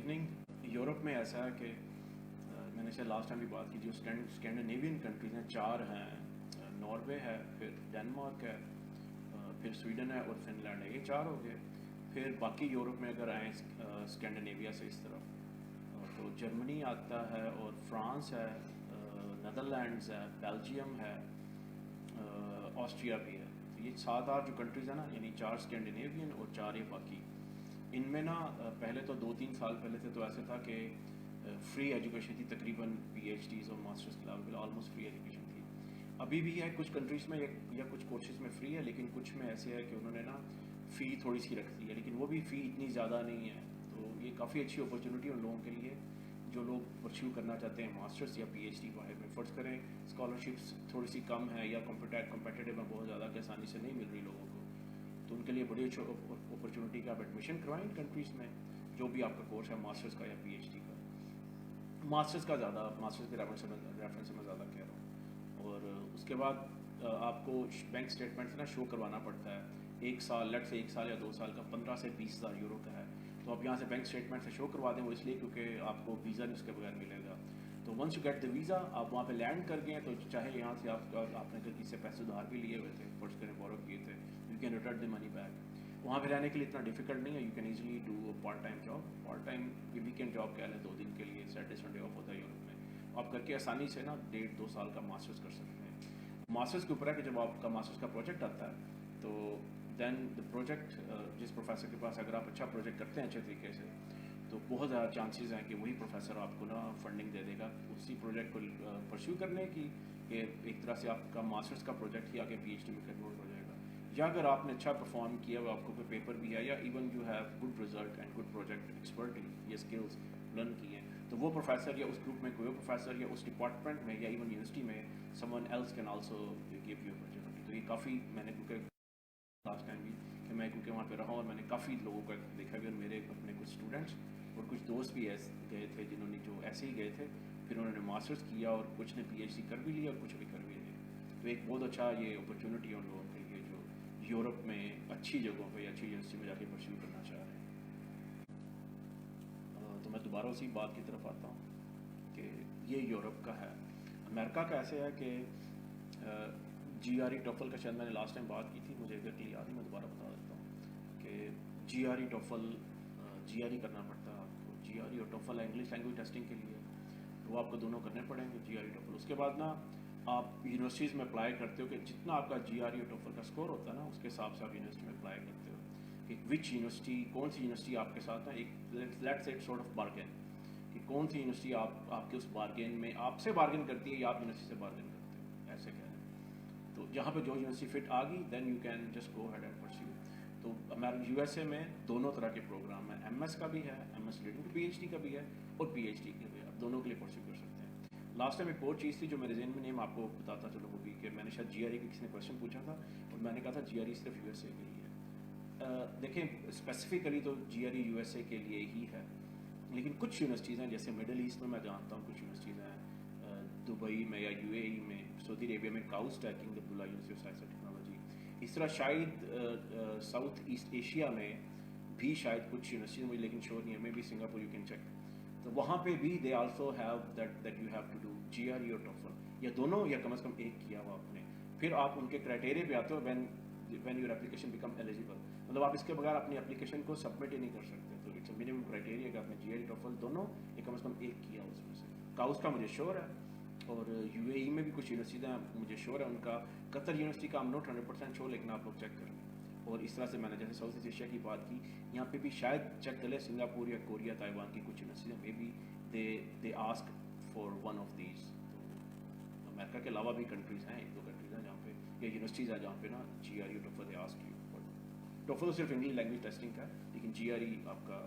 Evening Europe میں ایسا ہے کہ میں نے سے لاسٹ ٹائم بھی بات کی جو اسکینڈینیوین کنٹریز ہیں 4 ہیں. ناروے ہے, پھر ڈینمارک ہے, پھر سویڈن ہے اور فن لینڈ ہے. یہ 4 ہو گئے. پھر باقی یورپ میں اگر آئیں اسکینڈینیویا سے اس طرف تو جرمنی آتا ہے اور فرانس ہے, نیدرلینڈز ہے, بیلجیم ہے, آسٹریا بھی ہے. تو یہ 7-8 جو کنٹریز ہیں نا, یعنی 4 اسکینڈینیوین اور 4 یہ باقی. ان میں نا پہلے تو 2-3 سال پہلے سے تو ایسے تھا کہ فری ایجوکیشن تھی تقریباً پی ایچ ڈیز اور ماسٹرس کے علاوہ آلموسٹ فری ایجوکیشن تھی. ابھی بھی ہے کچھ کنٹریز میں یا کچھ کورسز میں فری ہے, لیکن کچھ میں ایسے ہے کہ انہوں نے نا فی تھوڑی سی رکھ دی ہے, لیکن وہ بھی فی اتنی زیادہ نہیں ہے. تو یہ کافی اچھی اپرچونیٹی ہے ان لوگوں کے لیے جو لوگ پرسیو کرنا چاہتے ہیں ماسٹرس یا پی ایچ ڈی باہر میں. فرض کریں اسکالرشپس تھوڑی سی کم ہے یا کمپیٹیٹیو میں بہت زیادہ کہ آسانی سے نہیں مل رہی لوگوں کو, تو ان کے لیے بڑی اچھی اپرچونیٹی کہ آپ ایڈمیشن کروائیں ان کنٹریز میں جو بھی آپ کا کورس ہے ماسٹرس کا یا پی ایچ ڈی کا. ماسٹرس کا زیادہ, ماسٹرس کے ریفرنس سے میں زیادہ کہہ رہا ہوں. اور اس کے بعد آپ کو بینک اسٹیٹمنٹ سے نا شو کروانا پڑتا ہے 1 سال, لیٹ سے 1 سال یا 2 سال کا 15 سے 20 ہزار یورو کا ہے. تو آپ یہاں سے بینک اسٹیٹمنٹ سے شو کروا دیں, وہ اس لیے کیونکہ آپ کو ویزا نہیں اس کے بغیر ملے گا. تو once you get the visa, آپ وہاں پہ لینڈ کر گئے, تو چاہے یہاں سے آپ نے اگر کسی سے پیسے ادھار بھی لیے ہوئے تھے, فرض کریں بورو کیے تھے, you can return the money back. وہاں پہ رہنے کے لیے اتنا ڈیفیکلٹ نہیں ہے, you can easily do part time job. Part time weekend job کہہ لیں 2 دن کے لیے, سیٹرڈے سنڈے آف ہوتا ہے یورپ میں. آپ کر کے آسانی سے نا 1.5-2 سال کا ماسٹرس کر سکتے ہیں. ماسٹرس کے اوپر ہے کہ جب آپ کا ماسٹرس کا پروجیکٹ آتا ہے تو دین دا پروجیکٹ جس پروفیسر کے پاس اگر آپ اچھا پروجیکٹ کرتے ہیں اچھے طریقے سے, تو بہت زیادہ چانسز ہیں کہ وہی پروفیسر آپ کو نا فنڈنگ دے دے گا اسی پروجیکٹ کو پرسیو کرنے کی, کہ ایک طرح سے آپ کا ماسٹرس کا پروجیکٹ ہی آگے پی ایچ ڈی میں کنورٹ ہو جائے گا. یا اگر آپ نے اچھا پرفارم کیا ہوا, آپ کو کوئی پیپر بھی ہے, یا even you have good result and good project expertise, یہ اسکلس لرن کی ہیں, تو وہ پروفیسر یا اس گروپ میں کوئی پروفیسر یا اس ڈپارٹمنٹ میں یا ایون یونیورسٹی میں some one else can also give you opportunity. تو یہ کافی میں نے کیونکہ لاسٹ ٹائم بھی کہ میں کیونکہ وہاں پہ رہا ہوں اور میں نے کافی لوگوں کا دیکھا بھی, اور میرے اپنے کچھ اسٹوڈنٹس اور کچھ دوست بھی گئے تھے جنہوں نے جو ایسے ہی گئے تھے, پھر انہوں نے ماسٹرس کیا اور کچھ نے پی ایچ ڈی کر بھی لیا اور کچھ بھی کر بھی لیا. تو ایک بہت اچھا یہ اپرچونیٹی ہے ان لوگوں کے لیے جو یورپ میں اچھی جگہوں پہ یا اچھی یونیورسٹی میں جا کے پرسیو کرنا چاہ رہے ہیں. تو میں دوبارہ اسی بات کی طرف آتا ہوں کہ یہ یورپ کا ہے. امریکہ کا ایسے ہے کہ جی آر ای ٹوفل کا شاید میں نے لاسٹ ٹائم بات کی تھی, مجھے ایگزیکٹلی یاد نہیں, میں دوبارہ بتا دیتا ہوں کہ جی آر ای ٹوفل جی آر ای کرنا پڑتا ہے آپ کو. جی آر ای اور ٹوفل ہے انگلش لینگویج ٹیسٹنگ کے لیے, وہ آپ کو دونوں کرنے پڑیں گے جی آر ای ٹوفل. اس کے بعد نا آپ یونیورسٹیز میں اپلائی کرتے ہو کہ جتنا آپ کا جی آر ای اور ٹوفل کا اسکور ہوتا ہے نا, اس کے حساب سے آپ یونیورسٹی میں اپلائی کرتے ہو کہ وچ یونیورسٹی, کون سی یونیورسٹی آپ کے ساتھ ہے. ایک let's it sort of bargain کہ کون سی یونیورسٹی آپ کے اس بارگین میں آپ سے بارگین کرتی ہے یا آپ یونیورسٹی سے بارگین کرتے ہو, ایسے کہہ رہے ہیں. تو جہاں پہ جو یونیورسٹی فٹ آ گئی then you can just go ahead and pursue. تو ہمارے یو ایس اے میں دونوں طرح کے پروگرام ہیں, ایم ایس کا بھی ہے, M S related P H D کا بھی ہے, اور پی ایچ ڈی کے بھی ہے. آپ دونوں کے لیے پرسیو کر سکتے ہیں. لاسٹ ٹائم ایک اور چیز تھی جو میرے ذہن میں نہیں, میں آپ کو بتاتا چلو وہ بھی, کہ میں نے شاید جی آر ای کا کسی نے کویشچن پوچھا تھا اور میں نے کہا تھا جی آر ای صرف یو ایس اے کے لیے ہے. دیکھیں اسپیسیفکلی تو G R E U S A کے لیے ہی ہے, لیکن کچھ یونیورسٹیز ہیں جیسے مڈل ایسٹ میں جانتا ہوں کچھ یونیورسٹیز ہیں, دبئی میں یا یو اے ای میں, سعودی عربیہ میں KAUST King Abdullah University of Science and Technology. اس طرح شاید ساؤتھ ایسٹ ایشیا میں بھی شاید کچھ یونیورسٹیز مجھے لیکن شور نہیں ہے, میں بھی سنگاپور یو کین چیک. تو وہاں پہ بھی they also have that you have to do G R E اور ٹوفل, یا دونوں یا کم از کم ایک کیا ہوا آپ نے. پھر آپ ان کے کرائٹیریا پہ آتے ہو when your application become eligible, مطلب آپ اس کے بغیر اپنی اپلیکیشن کو سبمٹ ہی نہیں کر سکتے. تو اٹس اے منیمم کرائٹیریا کہ آپ نے جی آر ای ٹوفل دونوں یا کم از کم ایک کیا اس میں سے. کاؤس کا مجھے شور ہے, اور یو اے ای میں بھی کچھ یونیورسٹیز ہیں مجھے شور ہے ان کا. قطر یونیورسٹی کا ہم نوٹ 100% شور, لیکن آپ لوگ چیک کر لیں. اور اس طرح سے میں نے جیسے ساؤتھ ایسٹ ایشیا کی بات کی, یہاں پہ بھی شاید چیک کر لیں سنگاپور یا کوریا تائیوان کی کچھ یونیورسٹیز میں بھی they ask for one of these. تو امریکہ کے علاوہ بھی کنٹریز ہیں, 1-2 کنٹریز ہیں جہاں پہ یا یونیورسٹیز ہیں جہاں پہ نا G R E TOEFL they ask you. TOEFL صرف انگلش لینگویج ٹیسٹنگ کا ہے, لیکن جی آر ای آپ کا